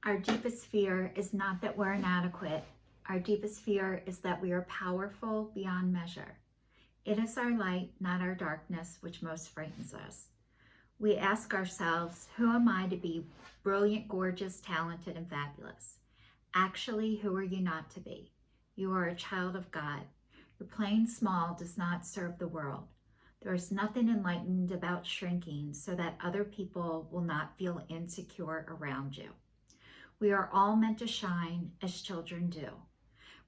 Our deepest fear is not that we're inadequate. Our deepest fear is that we are powerful beyond measure. It is our light, not our darkness, which most frightens us. We ask ourselves, who am I to be brilliant, gorgeous, talented, and fabulous? Actually, who are you not to be? You are a child of God. Your playing small does not serve the world. There is nothing enlightened about shrinking so that other people will not feel insecure around you. We are all meant to shine as children do.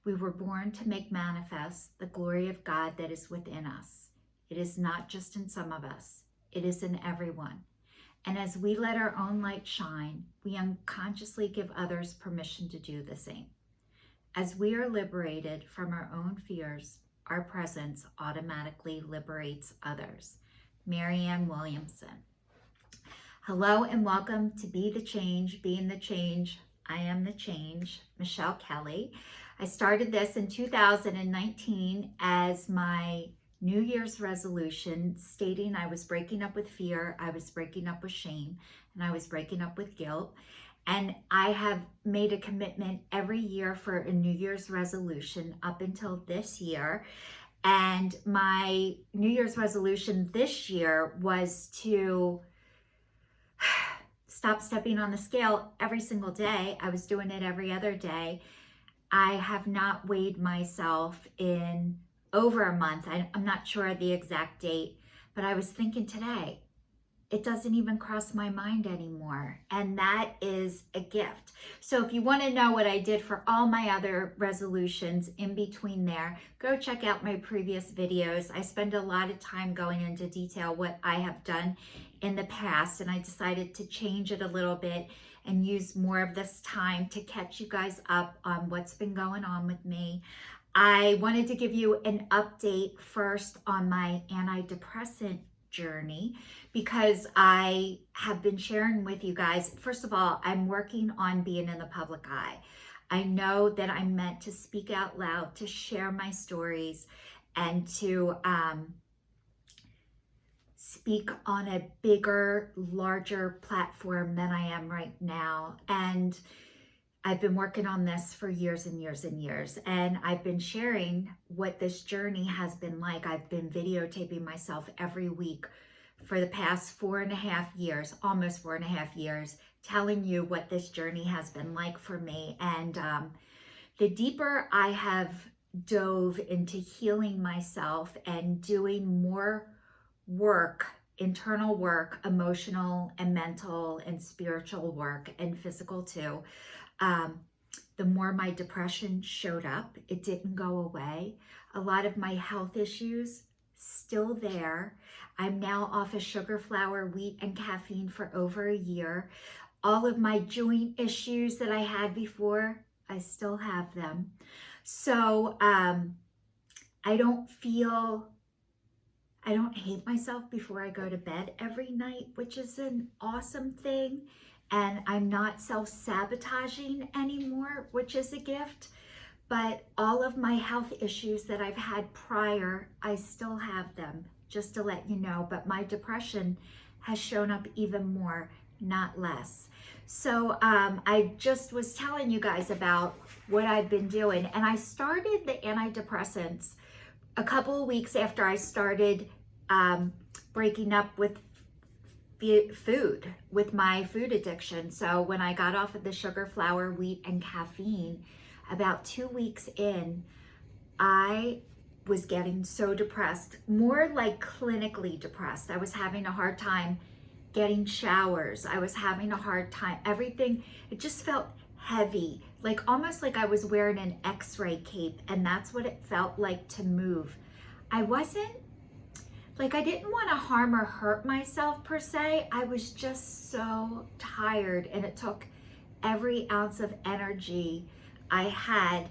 We were born to make manifest the glory of God that is within us. It is not just in some of us, it is in everyone. And as we let our own light shine, we unconsciously give others permission to do the same. As we are liberated from our own fears, our presence automatically liberates others. Marianne Williamson. Hello and welcome to Be the Change, Being the Change. I am the change, Michelle Kelly. I started this in 2019 as my New Year's resolution, stating I was breaking up with fear, I was breaking up with shame, and I was breaking up with guilt. And I have made a commitment every year for a New Year's resolution up until this year. And my New Year's resolution this year was to stop stepping on the scale every single day. I was doing it every other day. I have not weighed myself in over a month. I'm not sure of the exact date, but I was thinking today, it doesn't even cross my mind anymore. And that is a gift. So if you want to know what I did for all my other resolutions in between there, go check out my previous videos. I spend a lot of time going into detail what I have done in the past, and I decided to change it a little bit and use more of this time to catch you guys up on what's been going on with me. I wanted to give you an update first on my antidepressant journey because I have been sharing with you guys. First of all, I'm working on being in the public eye. I know that I'm meant to speak out loud, to share my stories, and to speak on a bigger, larger platform than I am right now. And I've been working on this for years and years and years, and I've been sharing what this journey has been like. I've been videotaping myself every week for the past 4.5 years, almost 4.5 years, telling you what this journey has been like for me. And the deeper I have dove into healing myself and doing more work, internal work, emotional and mental and spiritual work and physical too, the more my depression showed up. It didn't go away. A lot of my health issues still there. I'm now off of sugar, flour, wheat, and caffeine for over a year. All of my joint issues that I had before, I still have them. So I don't hate myself before I go to bed every night, which is an awesome thing. And I'm not self-sabotaging anymore, which is a gift. But all of my health issues that I've had prior, I still have them, just to let you know. But my depression has shown up even more, not less. So I just was telling you guys about what I've been doing. And I started the antidepressants a couple of weeks after I started breaking up with food, with my food addiction. So when I got off of the sugar, flour, wheat, and caffeine, about 2 weeks in, I was getting so depressed, more like clinically depressed. I was having a hard time getting showers. I was having a hard time, everything, it just felt heavy, like almost like I was wearing an x-ray cape, and that's what it felt like to move. I wasn't, like, I didn't want to harm or hurt myself per se. I was just so tired, and it took every ounce of energy I had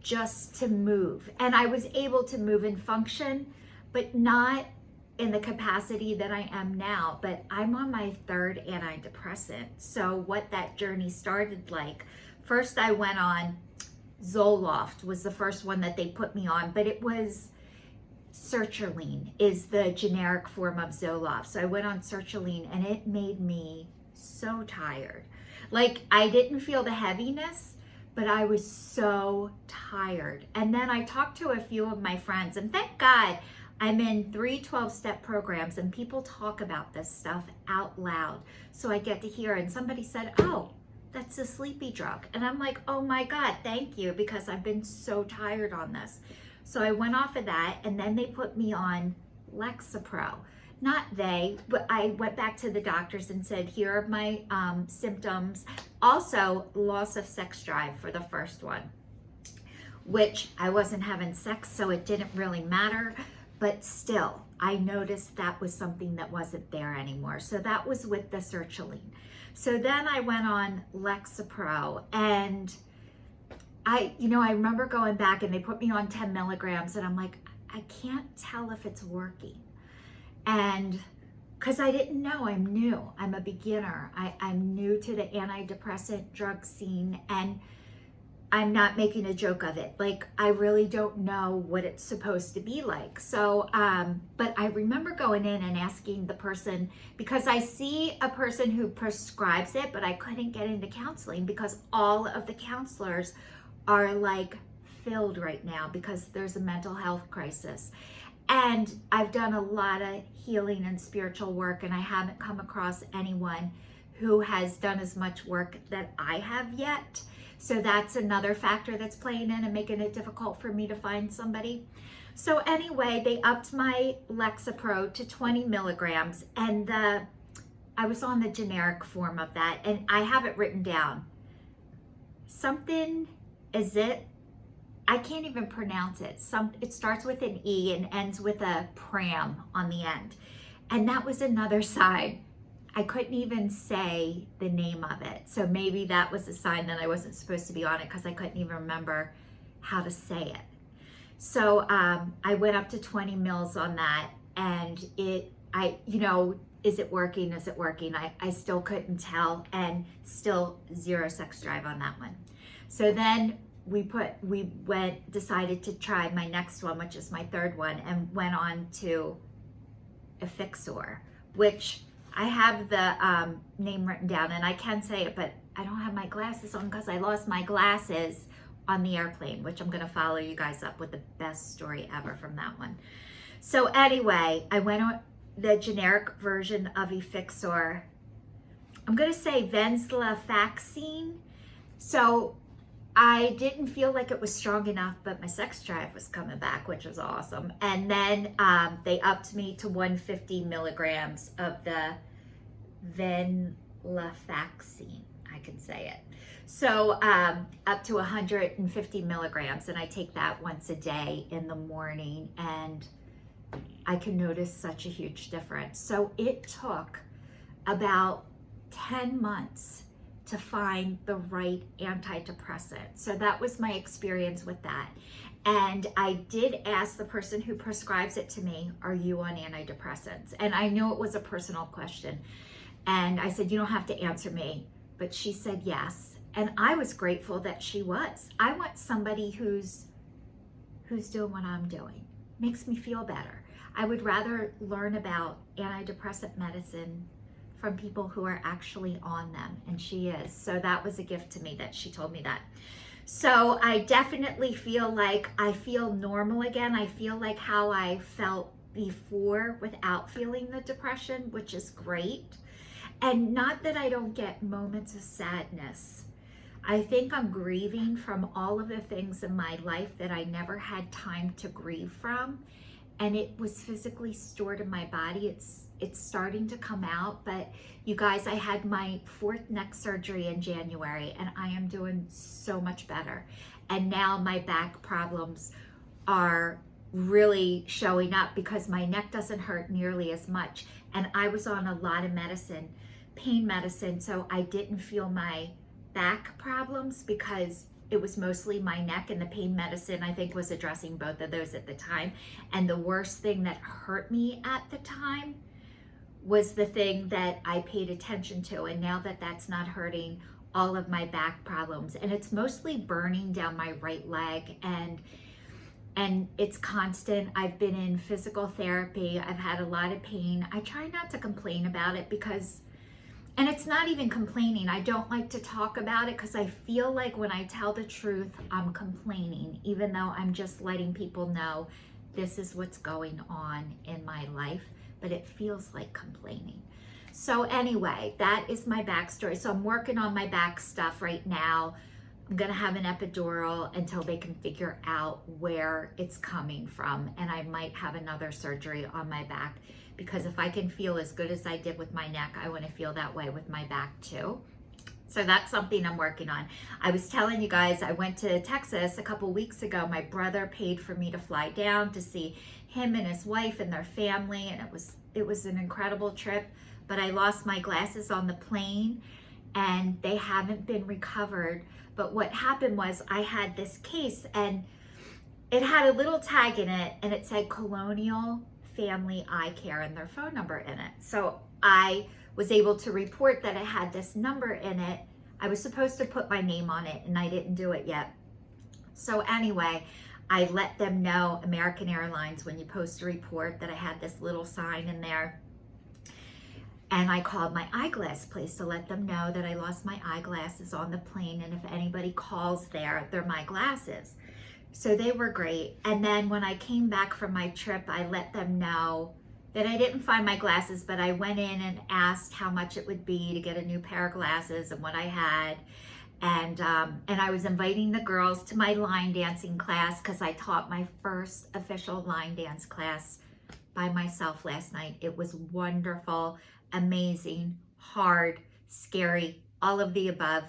just to move. And I was able to move and function, but not in the capacity that I am now. But I'm on my 3rd antidepressant. So what that journey started like, first I went on Zoloft, was the first one that they put me on, but it was sertraline is the generic form of Zoloft. So I went on sertraline, and it made me so tired. Like, I didn't feel the heaviness, but I was so tired. And then I talked to a few of my friends, and thank God I'm in 3 12-step programs, and people talk about this stuff out loud. So I get to hear, and somebody said, oh, that's a sleepy drug. And I'm like, oh my God, thank you, because I've been so tired on this. So I went off of that, and then they put me on Lexapro. Not they, but I went back to the doctors and said, here are my symptoms. Also, loss of sex drive for the first one, which I wasn't having sex, so it didn't really matter. But still, I noticed that was something that wasn't there anymore. So that was with the sertraline. So then I went on Lexapro, and I remember going back and they put me on 10 milligrams, and I'm like, I can't tell if it's working. And because I didn't know, I'm new, I'm a beginner. I'm new to the antidepressant drug scene, and I'm not making a joke of it. Like, I really don't know what it's supposed to be like. So, but I remember going in and asking the person, because I see a person who prescribes it, but I couldn't get into counseling because all of the counselors are like filled right now because there's a mental health crisis. And I've done a lot of healing and spiritual work, and I haven't come across anyone who has done as much work that I have yet. So that's another factor that's playing in and making it difficult for me to find somebody. So anyway, they upped my Lexapro to 20 milligrams, and I was on the generic form of that, and I have it written down. Something is it? I can't even pronounce it. It starts with an E and ends with a pram on the end. And that was another side. I couldn't even say the name of it. So maybe that was a sign that I wasn't supposed to be on it, because I couldn't even remember how to say it. So I went up to 20 mils on that, and is it working? Is it working? I still couldn't tell, and still zero sex drive on that one. So then decided to try my next one, which is my third one, and went on to Effixor, which I have the name written down, and I can say it, but I don't have my glasses on because I lost my glasses on the airplane, which I'm going to follow you guys up with the best story ever from that one. So anyway, I went on the generic version of Effixor. I'm going to say venlafaxine. So I didn't feel like it was strong enough, but my sex drive was coming back, which was awesome. And then they upped me to 150 milligrams of the venlafaxine. I can say it. So up to 150 milligrams, and I take that once a day in the morning, and I can notice such a huge difference. So it took about 10 months to find the right antidepressant. So that was my experience with that. And I did ask the person who prescribes it to me, are you on antidepressants? And I knew it was a personal question. And I said, you don't have to answer me. But she said yes. And I was grateful that she was. I want somebody who's doing what I'm doing. Makes me feel better. I would rather learn about antidepressant medicine from people who are actually on them, and she is. So that was a gift to me that she told me that. So I definitely feel like I feel normal again. I feel like how I felt before without feeling the depression, which is great. And not that I don't get moments of sadness. I think I'm grieving from all of the things in my life that I never had time to grieve from. And it was physically stored in my body. It's starting to come out, but you guys, I had my 4th neck surgery in January, and I am doing so much better. And now my back problems are really showing up because my neck doesn't hurt nearly as much. And I was on a lot of medicine, pain medicine, so I didn't feel my back problems because it was mostly my neck, and the pain medicine I think was addressing both of those at the time. And the worst thing that hurt me at the time was the thing that I paid attention to. And now that that's not hurting, all of my back problems, and it's mostly burning down my right leg, and it's constant. I've been in physical therapy. I've had a lot of pain. I try not to complain about it because, And it's not even complaining. I don't like to talk about it because I feel like when I tell the truth, I'm complaining, even though I'm just letting people know this is what's going on in my life, but it feels like complaining. So anyway, that is my backstory. So I'm working on my back stuff right now. I'm gonna have an epidural until they can figure out where it's coming from. And I might have another surgery on my back, because if I can feel as good as I did with my neck, I wanna feel that way with my back too. So that's something I'm working on. I was telling you guys, I went to Texas a couple weeks ago. My brother paid for me to fly down to see him and his wife and their family, and it was an incredible trip, but I lost my glasses on the plane and they haven't been recovered. But what happened was I had this case and it had a little tag in it and it said Colonial Family Eye Care and their phone number in it. So I was able to report that it had this number in it. I was supposed to put my name on it and I didn't do it yet. So anyway, I let them know, American Airlines, when you post a report, that I had this little sign in there. And I called my eyeglass place to let them know that I lost my eyeglasses on the plane, and if anybody calls there, they're my glasses. So they were great. And then when I came back from my trip, I let them know that I didn't find my glasses, but I went in and asked how much it would be to get a new pair of glasses and what I had. And I was inviting the girls to my line dancing class because I taught my first official line dance class by myself last night. It was wonderful, amazing, hard, scary, all of the above,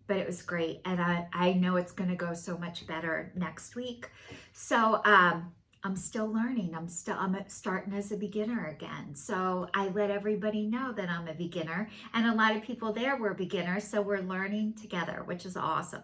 but it was great. And I know it's going to go so much better next week. So I'm still learning. I'm starting as a beginner again. So I let everybody know that I'm a beginner, and a lot of people there were beginners. So we're learning together, which is awesome.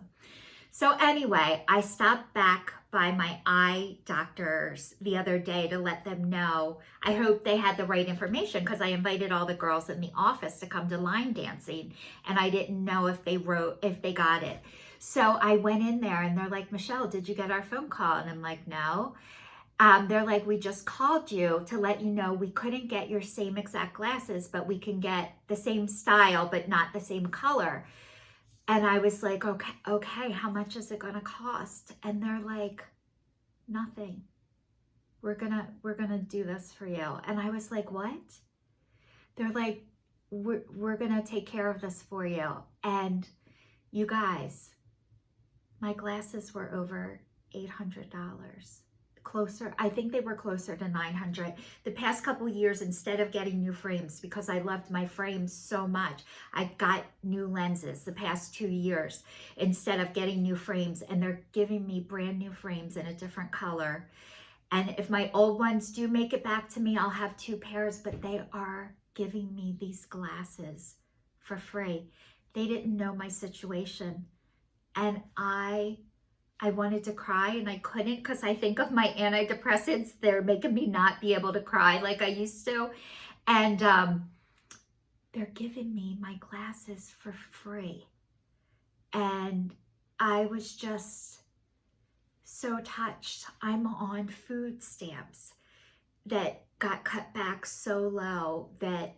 So anyway, I stopped back by my eye doctors the other day to let them know. I hope they had the right information because I invited all the girls in the office to come to line dancing, and I didn't know if they got it. So I went in there and they're like, Michelle, did you get our phone call? And I'm like, no. They're like, we just called you to let you know we couldn't get your same exact glasses, but we can get the same style, but not the same color. And I was like, okay, how much is it gonna cost? And they're like, nothing. We're gonna do this for you. And I was like, what? They're like, we're gonna take care of this for you. And you guys, my glasses were over $800. Closer, I think they were closer to 900. The past couple years, instead of getting new frames, because I loved my frames so much, I got new lenses the past 2 years instead of getting new frames, and they're giving me brand new frames in a different color. And if my old ones do make it back to me, I'll have 2 pairs, but they are giving me these glasses for free. They didn't know my situation, and I wanted to cry and I couldn't because I think of my antidepressants. They're making me not be able to cry like I used to. And they're giving me my glasses for free. And I was just so touched. I'm on food stamps that got cut back so low that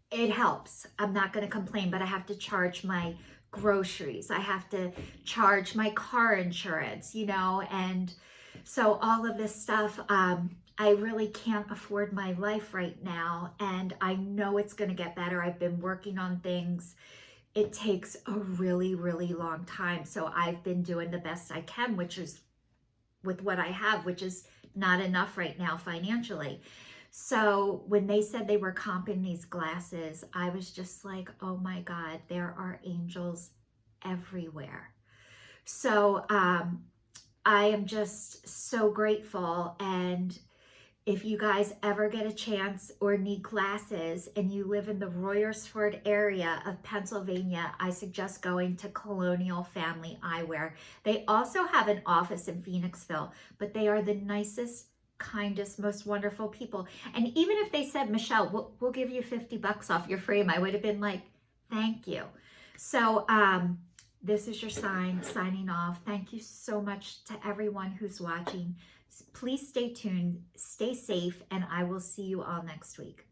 it helps. I'm not going to complain, but I have to charge my groceries. I have to charge my car insurance, and so all of this stuff, I really can't afford my life right now, and I know it's going to get better. I've been working on things. It takes a really, really long time. So I've been doing the best I can, which is with what I have, which is not enough right now financially. So when they said they were comping these glasses, I was just like, oh my God, there are angels everywhere. So I am just so grateful. And if you guys ever get a chance or need glasses and you live in the Royersford area of Pennsylvania, I suggest going to Colonial Family Eyewear. They also have an office in Phoenixville, but they are the nicest, kindest, most wonderful people. And even if they said, Michelle, we'll give you $50 off your frame, I would have been like, thank you. So this is your signing off. Thank you so much to everyone who's watching. Please stay tuned, stay safe, and I will see you all next week.